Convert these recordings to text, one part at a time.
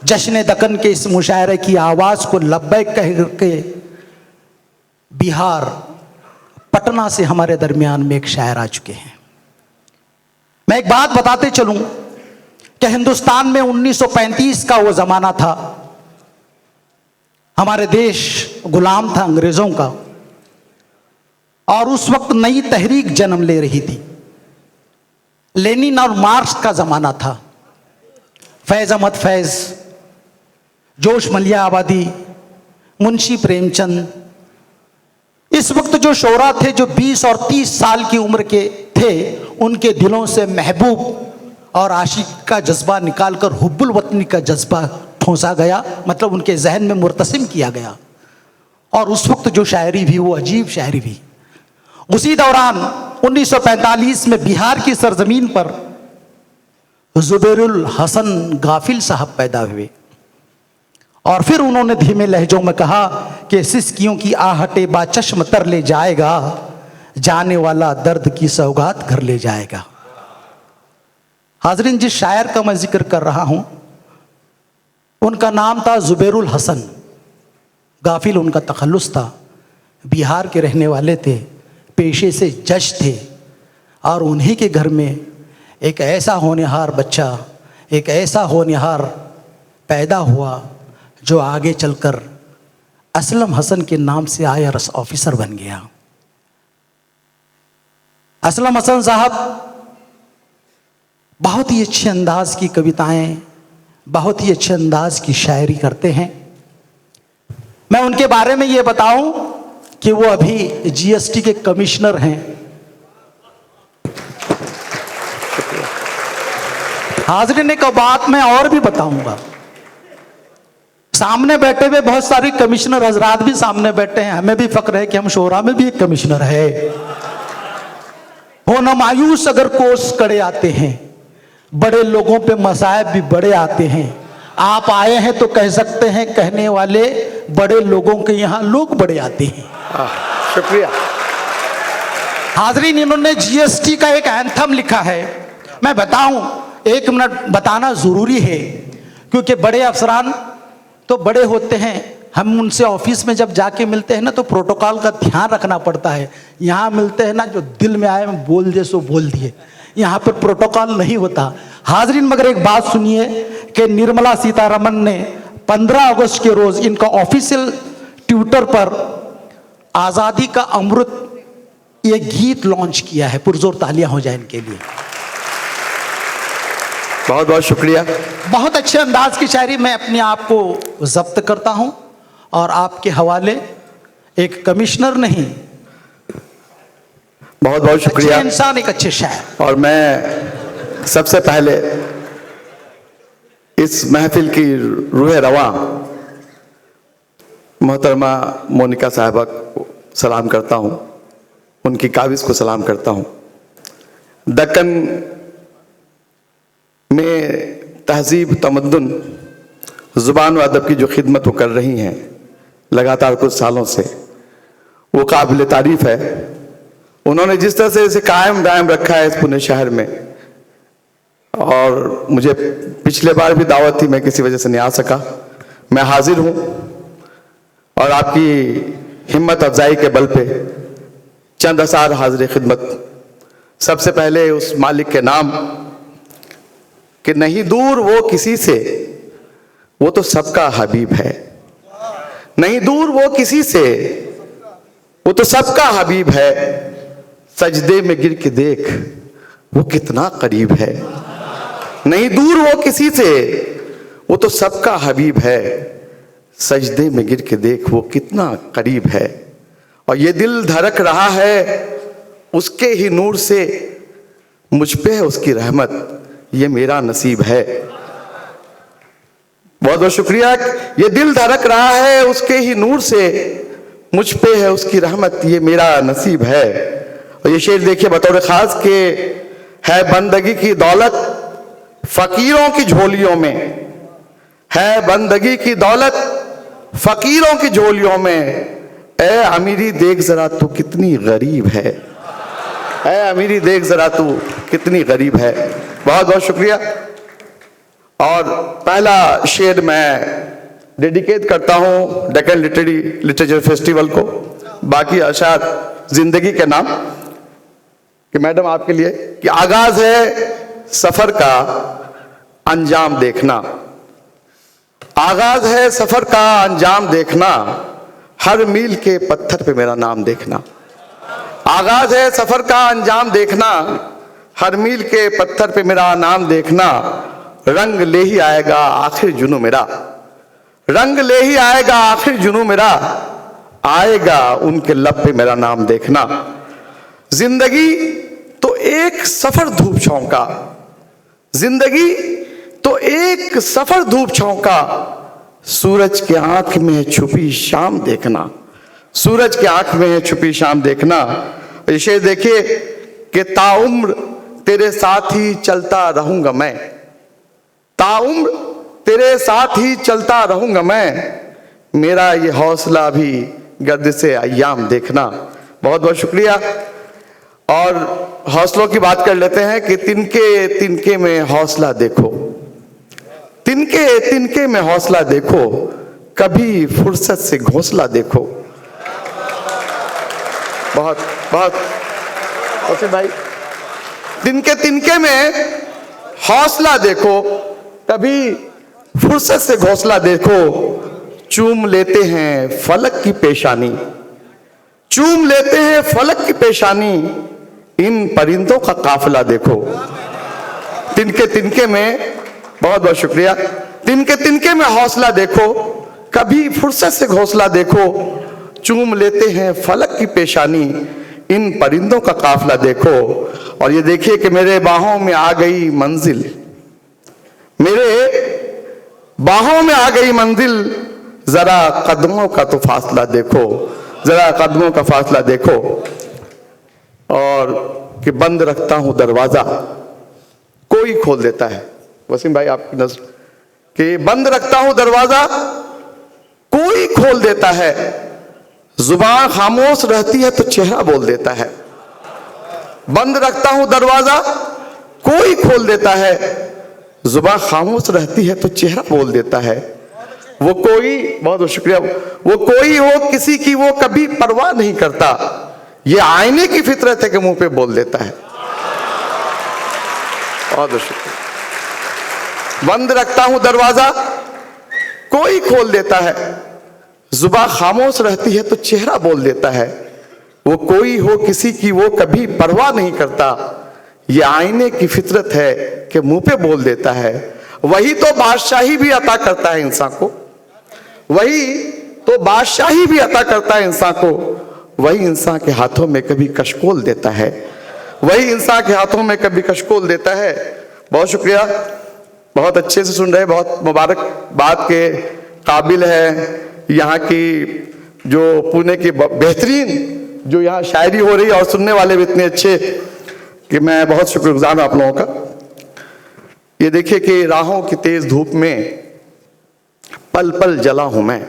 जश्न दक्कन के इस मुशायरे की आवाज को लब्बैक कह के बिहार पटना से हमारे दरमियान में एक शायर आ चुके हैं। मैं एक बात बताते चलूं कि हिंदुस्तान में 1935 का वो जमाना था, हमारे देश गुलाम था अंग्रेजों का, और उस वक्त नई तहरीक जन्म ले रही थी। लेनिन और मार्क्स का जमाना था। फैज अहमद फैज, जोश मलिया आबादी, मुंशी प्रेमचंद, इस वक्त जो शोरा थे जो 20 और 30 साल की उम्र के थे, उनके दिलों से महबूब और आशिक का जज्बा निकालकर हुब्बुल वतनी का जज्बा ठोंसा गया, मतलब उनके जहन में मुर्तसिम किया गया। और उस वक्त जो शायरी भी वो अजीब शायरी भी। उसी दौरान 1945 में बिहार की सरजमीन पर जुबैरुल हसन गाफिल साहब पैदा हुए और फिर उन्होंने धीमे लहजों में कहा कि सिसकियों की आहटे बा चश्म तर ले जाएगा, जाने वाला दर्द की सौगात घर ले जाएगा। हाजरीन, जिस शायर का मैं जिक्र कर रहा हूं उनका नाम था जुबैरुल हसन गाफिल, उनका तखल्लुस था। बिहार के रहने वाले थे, पेशे से जज थे, और उन्हीं के घर में एक ऐसा होनहार बच्चा, एक ऐसा होनहार पैदा हुआ जो आगे चलकर असलम हसन के नाम से IRS ऑफिसर बन गया। असलम हसन साहब बहुत ही अच्छे अंदाज की कविताएं, बहुत ही अच्छे अंदाज की शायरी करते हैं। मैं उनके बारे में ये बताऊं कि वो अभी GST के कमिश्नर हैं। हाजरीन, एक बात मैं और भी बताऊंगा, सामने बैठे हुए बहुत सारे कमिश्नर हजरात भी सामने बैठे हैं, हमें भी फक्र है कि हम शोरा में भी एक कमिश्नर है। हो न मायूस अगर कोस कड़े आते हैं, बड़े लोगों पे मसाइब भी बड़े आते हैं। आप आए हैं तो कह सकते हैं कहने वाले बड़े लोगों के यहाँ लोग बड़े आते हैं। शुक्रिया। हाजरीन, इन्होंने GST का एक एंथम लिखा है, मैं बताऊं, 1 मिनट बताना जरूरी है, क्योंकि बड़े अफसरान तो बड़े होते हैं, हम उनसे ऑफिस में जब जाके मिलते हैं ना तो प्रोटोकॉल का ध्यान रखना पड़ता है। यहाँ मिलते हैं ना, जो दिल में आए बोल दिए सो बोल दिए, यहाँ पर प्रोटोकॉल नहीं होता। हाजरीन, मगर एक बात सुनिए कि निर्मला सीतारमन ने 15 अगस्त के रोज इनका ऑफिशियल ट्विटर पर आज़ादी का अमृत ये गीत लॉन्च किया है। पुरजोर तालियां हो जाए इनके लिए। बहुत बहुत शुक्रिया। बहुत अच्छे अंदाज की शायरी मैं अपने आप को जब्त करता हूं और आपके हवाले एक कमिश्नर नहीं, बहुत बहुत शुक्रिया। अच्छे इंसान, एक अच्छे शायर। और मैं सबसे पहले इस महफिल की रूह रवां मोहतरमा मोनिका साहिबा को सलाम करता हूं, उनकी काविज को सलाम करता हूं। दक्कन में तहजीब, तमद्दुन, ज़ुबान व अदब की जो खिदमत वो कर रही हैं लगातार कुछ सालों से, वो काबिल तारीफ है। उन्होंने जिस तरह से इसे कायम दायम रखा है इस पुणे शहर में, और मुझे पिछले बार भी दावत थी, मैं किसी वजह से नहीं आ सका, मैं हाजिर हूँ और आपकी हिम्मत अफजाई के बल पे चंद असार हाजिर खिदमत। सबसे पहले उस मालिक के नाम कि नहीं दूर वो किसी से, वो तो सबका हबीब है। नहीं दूर वो किसी से, वो तो सबका हबीब है। सजदे में गिर के देख वो कितना करीब है। नहीं दूर वो किसी से, वो तो सबका हबीब है। सजदे में गिर के देख वो कितना करीब है। और ये दिल धड़क रहा है उसके ही नूर से, मुझ पे है उसकी रहमत, ये मेरा नसीब है। बहुत बहुत शुक्रिया। ये दिल धड़क रहा है उसके ही नूर से, मुझ पे है उसकी रहमत, ये मेरा नसीब है। और ये शेर देखिए बतौर खास के, है बंदगी की दौलत फकीरों की झोलियों में, है बंदगी की दौलत फकीरों की झोलियों में। ए अमीरी देख जरा तू कितनी गरीब है, ए अमीरी देख जरा तू कितनी गरीब है। बहुत बहुत शुक्रिया। और पहला शेर मैं डेडिकेट करता हूं डेक्कन लिटरेचर फेस्टिवल को, बाकी अशार जिंदगी के नाम कि मैडम आपके लिए कि आगाज है सफर का अंजाम देखना, आगाज है सफर का अंजाम देखना, हर मील के पत्थर पे मेरा नाम देखना। आगाज है सफर का अंजाम देखना, हर मील के पत्थर पे मेरा नाम देखना, रंग ले ही आएगा आखिर जुनू मेरा, रंग ले ही आएगा आखिर जुनू मेरा, आएगा उनके लब पे मेरा नाम देखना। जिंदगी तो एक सफर धूप छांव का, जिंदगी तो एक सफर धूप छांव का, सूरज के आंख में छुपी शाम देखना, सूरज के आंख में छुपी शाम देखना। इसे देखिए कि ताउम्र तेरे साथ ही चलता रहूंगा मैं, ताउम्र तेरे साथ ही चलता रहूंगा मैं, मेरा ये हौसला भी गर्दिशे अय्याम देखना। बहुत बहुत शुक्रिया। और हौसलों की बात कर लेते हैं कि तिनके तिनके में हौसला देखो, तिनके तिनके में हौसला देखो, कभी फुर्सत से घोंसला देखो। बहुत बहुत ओके भाई, तिनके तिनके में हौसला देखो, कभी फुर्सत से घोंसला देखो, चूम लेते हैं फलक की पेशानी, चूम लेते हैं फलक की पेशानी, इन परिंदों का काफिला देखो। तिनके तिनके में, बहुत बहुत शुक्रिया, तिनके तिनके में हौसला देखो, कभी फुर्सत से घोंसला देखो, चूम लेते हैं फलक की पेशानी, इन परिंदों का काफिला देखो। और ये देखिए कि मेरे बाहों में आ गई मंजिल, मेरे बाहों में आ गई मंजिल, जरा कदमों का तो फासला देखो, जरा कदमों का फासला देखो। और कि बंद रखता हूं दरवाजा, कोई खोल देता है। वसीम भाई आपकी नजर कि बंद रखता हूं दरवाजा, कोई खोल देता है, जुबान खामोश रहती है तो चेहरा बोल देता है। बंद रखता हूं दरवाजा, कोई खोल देता है, जुबान खामोश रहती है तो चेहरा बोल देता है। वो कोई, बहुत बहुत शुक्रिया, वो कोई हो किसी की वो कभी परवाह नहीं करता, ये आईने की फितरत है कि मुंह पे बोल देता है। बहुत बहुत शुक्रिया। बंद रखता हूं दरवाजा, कोई खोल देता है, जुबान खामोश रहती है तो चेहरा बोल देता है। वो कोई हो किसी की वो कभी परवाह नहीं करता, ये आईने की फितरत है कि मुंह पे बोल देता है। वही तो बादशाही भी अता करता है इंसान को, वही तो बादशाही भी अता करता है इंसान को, वही इंसान के हाथों में कभी कशकोल देता है, वही इंसान के हाथों में कभी कशकोल देता है। बहुत शुक्रिया, बहुत अच्छे से सुन रहे, बहुत मुबारक बात के काबिल है। यहाँ की जो पुणे की बेहतरीन जो यहाँ शायरी हो रही है और सुनने वाले भी इतने अच्छे कि मैं बहुत शुक्रगुजार हूँ आप लोगों का। ये देखिए कि राहों की तेज धूप में पल पल जला हूं मैं,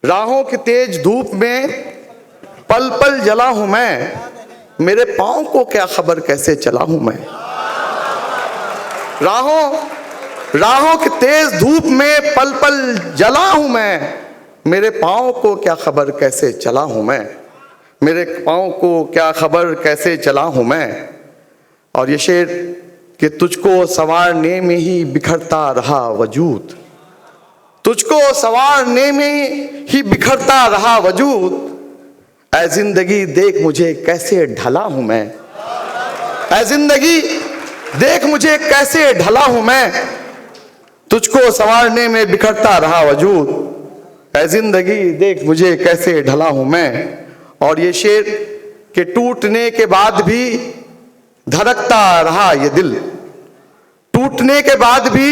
राहों की तेज धूप में पल पल जला हूं मैं, मेरे पांव को क्या खबर कैसे चला हूं मैं। राहों की तेज धूप में पल पल जला हूं मैं, मेरे पांव को क्या खबर कैसे चला हूं मैं, मेरे पांव को क्या खबर कैसे चला हूं मैं। और ये शेर कि तुझको संवारने में ही बिखरता रहा वजूद, तुझको संवारने में ही बिखरता रहा वजूद, ऐ जिंदगी देख मुझे कैसे ढला हूं मैं, ऐ जिंदगी देख मुझे कैसे ढला हूं मैं, तुझको संवारने में बिखरता रहा वजूद, ऐ जिंदगी देख मुझे कैसे ढला हूं मैं। और ये शेर के टूटने के बाद भी धड़कता रहा ये दिल, टूटने के बाद भी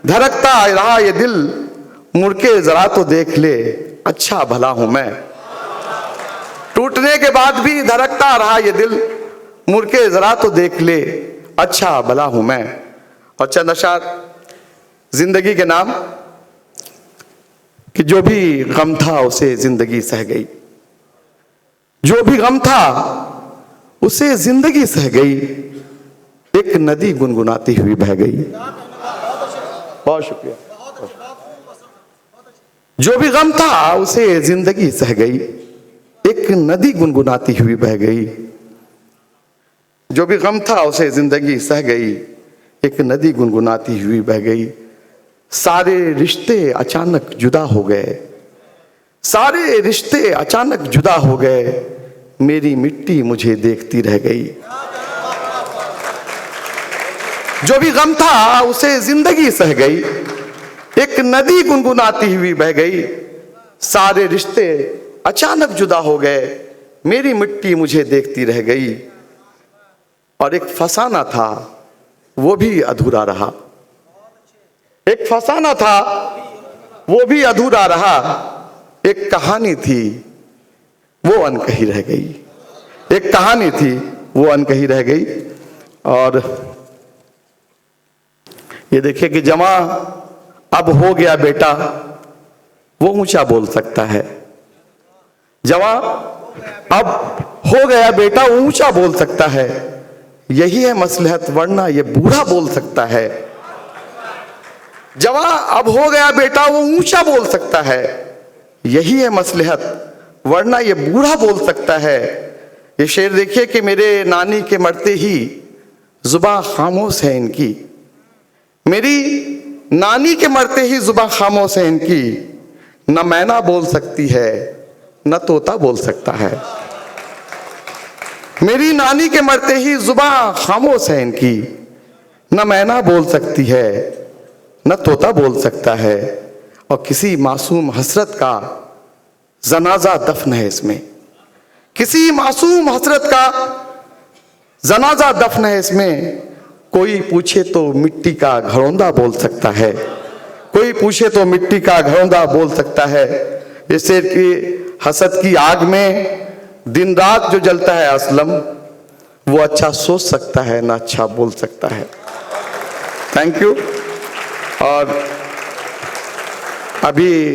धड़कता रहा ये दिल, मुड़ के जरा तो देख ले अच्छा भला हूं मैं। टूटने के बाद भी धड़कता रहा ये दिल, मुड़ के जरा तो देख ले अच्छा भला हूं मैं। और चंद अशार जिंदगी के नाम कि जो भी गम था उसे जिंदगी सह गई, जो भी गम था उसे जिंदगी सह गई, एक नदी गुनगुनाती हुई बह गई, बहुत शुक्रिया। जो भी गम था उसे जिंदगी सह गई, एक नदी गुनगुनाती हुई बह गई। जो भी गम था उसे जिंदगी सह गई, एक नदी गुनगुनाती हुई बह गई। सारे रिश्ते अचानक जुदा हो गए, सारे रिश्ते अचानक जुदा हो गए, मेरी मिट्टी मुझे देखती रह गई। जो भी गम था उसे जिंदगी सह गई, एक नदी गुनगुनाती हुई बह गई। सारे रिश्ते अचानक जुदा हो गए, मेरी मिट्टी मुझे देखती रह गई। और एक फसाना था वो भी अधूरा रहा, एक फसाना था वो भी अधूरा रहा। एक कहानी थी वो अनकही रह गई, एक कहानी थी वो अनकही रह गई। और ये देखिए कि जमा अब हो गया बेटा वो ऊंचा बोल सकता है, जमा अब हो गया बेटा वो ऊंचा बोल सकता है। यही है मसलहत वरना ये बूढ़ा बोल सकता है। जवा अब हो गया बेटा वो ऊंचा बोल सकता है, यही है मसलहत वरना ये बूढ़ा बोल सकता है। ये शेर देखिए कि मेरे नानी के मरते ही जुबां खामोश है इनकी, मेरी नानी के मरते ही जुबां खामोश है इनकी। न मैना बोल सकती है न तोता बोल सकता है, मेरी नानी के मरते ही जुबां खामोश है इनकी। न मैना बोल सकती है न तोता बोल सकता है। और किसी मासूम हसरत का जनाजा दफन है इसमें, किसी मासूम हसरत का जनाजा दफन है इसमें। कोई पूछे तो मिट्टी का घरौंदा बोल सकता है, कोई पूछे तो मिट्टी का घरौंदा बोल सकता है। जैसे कि हसद की आग में दिन रात जो जलता है असलम, वो अच्छा सोच सकता है ना अच्छा बोल सकता है। Thank you. और अभी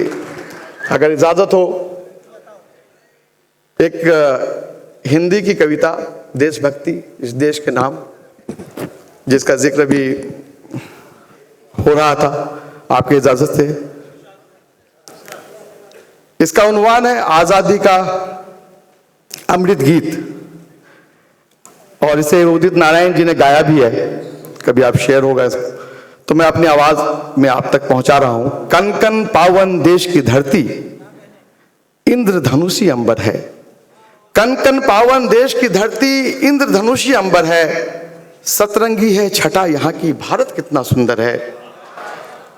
अगर इजाजत हो एक हिंदी की कविता देशभक्ति, इस देश के नाम, जिसका जिक्र भी हो रहा था आपकी इजाजत से। इसका उन्वान है आजादी का अमृत गीत, और इसे उदित नारायण जी ने गाया भी है। कभी आप शेयर होगा इसको तो मैं अपनी आवाज में आप तक पहुंचा रहा हूं। कन कन पावन देश की धरती, इंद्रधनुषी अंबर है। कन कन पावन देश की धरती, इंद्रधनुषी अंबर है। सतरंगी है छटा यहाँ की, भारत कितना सुंदर है।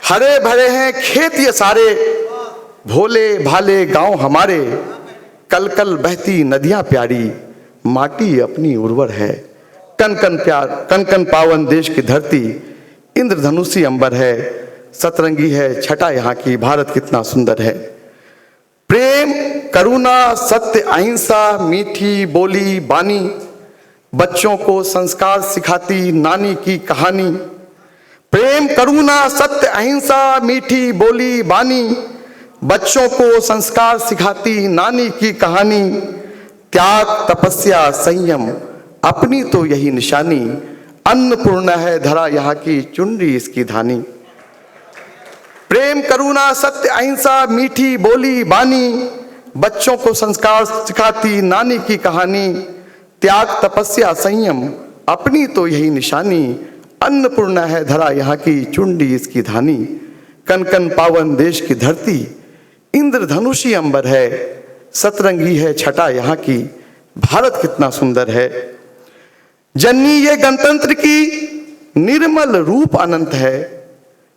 हरे भरे हैं खेत ये सारे, भोले भाले गांव हमारे। कल कल बहती नदियां प्यारी, माटी अपनी उर्वर है। कन कन प्यार, कन कन पावन देश की धरती, इंद्रधनुषी अंबर है। सतरंगी है छटा यहाँ की, भारत कितना सुंदर है। प्रेम करुणा सत्य अहिंसा मीठी बोली बानी, बच्चों को संस्कार सिखाती नानी की कहानी। प्रेम करुणा सत्य अहिंसा मीठी बोली बानी, बच्चों को संस्कार सिखाती नानी की कहानी। त्याग तपस्या संयम अपनी तो यही निशानी, अन्नपूर्णा है धरा यहाँ की, चुनरी इसकी धानी। प्रेम करुणा सत्य अहिंसा मीठी बोली बानी, बच्चों को संस्कार सिखाती नानी की कहानी। त्याग तपस्या संयम अपनी तो यही निशानी, अन्नपूर्णा है धरा यहाँ की, चुनरी इसकी धानी। कन कन पावन देश की धरती, इंद्रधनुषी अंबर है। सतरंगी है छटा यहाँ की, भारत कितना सुंदर है। जननी ये गणतंत्र की निर्मल रूप अनंत है,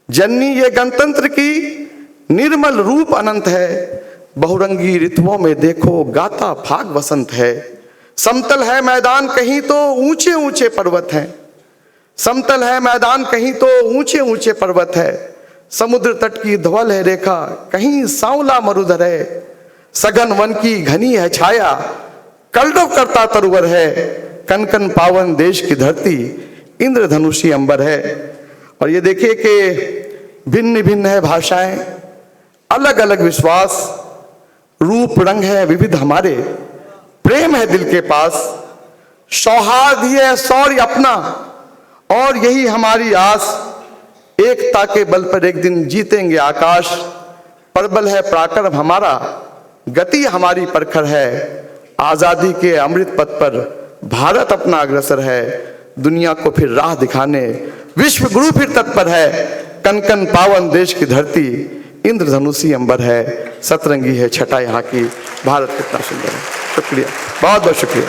जननी ये गणतंत्र की निर्मल रूप अनंत है। बहुरंगी ऋतुओं में देखो गाता फाग वसंत है। समतल है मैदान कहीं तो ऊंचे ऊंचे पर्वत हैं, समतल है मैदान कहीं तो ऊंचे ऊंचे पर्वत है। समुद्र तट की धवल है रेखा, कहीं सांवला मरुधर है। सघन वन की घनी है छाया, कलरव करता तरुवर है। कन कन पावन देश की धरती, इंद्रधनुषी अंबर है। और ये देखिए कि भिन्न भिन्न है भाषाएं, अलग अलग विश्वास, रूप रंग है विविध हमारे। प्रेम है दिल के पास, सौहार्द ही है शौर्य अपना, और यही हमारी आस। एकता के बल पर एक दिन जीतेंगे आकाश। प्रबल है पराक्रम हमारा, गति हमारी प्रखर है। आजादी के अमृत पथ पर भारत अपना अग्रसर है। दुनिया को फिर राह दिखाने विश्व गुरु फिर तत्पर है। कन कन पावन देश की धरती, इंद्रधनुषी अंबर है। सतरंगी है छटा यहाँ की, भारत कितना सुंदर है। शुक्रिया, बहुत बहुत शुक्रिया।